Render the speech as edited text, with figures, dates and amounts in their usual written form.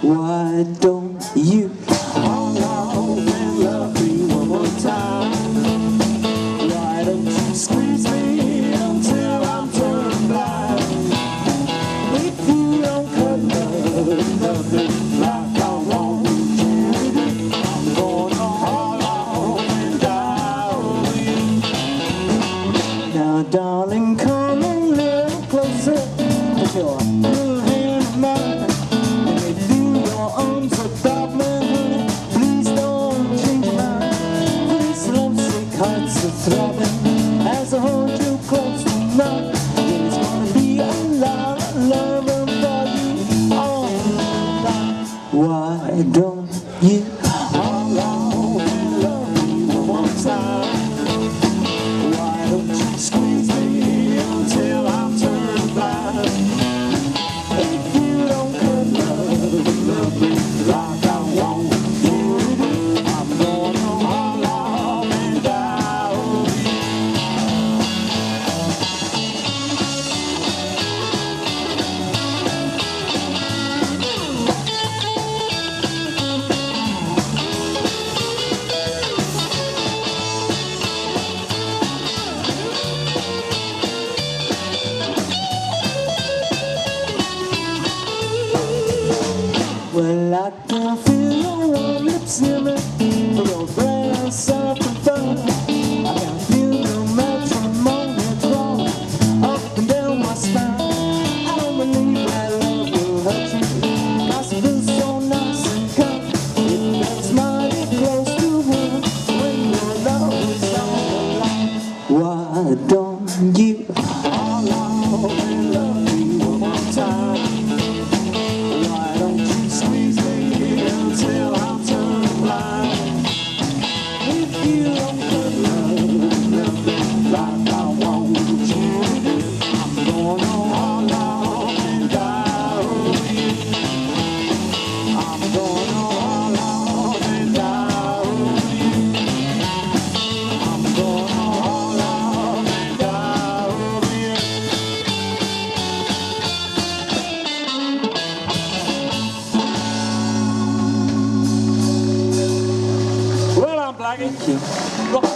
Why don't you hold on and love me one more time? Why don't you squeeze me until I'm turned blind? If you don't cut love me like I want you to do, I'm gonna hold on and die over you. Now darling, come a little closer, put your little hand in mine. Arms about me, honey, please don't change your mind. These lovesick hearts are throbbing as I hold you close tonight. There's gonna be a lot of loving for you all night. Why don't you hold on and love me one more time? Why don't you squeeze me until I'm turned blind? If you don't cut love me like I want you to do, I'm gonna hold on and die over you. Well, I can feel your warm lips near me, your breath soft and fun. I can feel the matrimony draw up and down my spine. I don't believe that love will hurt you, 'cause it feels so nice and calm. It gets mighty close to home when your love is on the line. Why don't you hold on and love me one more time? Why don't you squeeze me until I'm turned blind? If you don't cut love me like I want you to do, I'm gonna hold on and die over you. I'm gonna hold on and die over you. I'm gonna hold on and die over you. Well, I'm Blackie.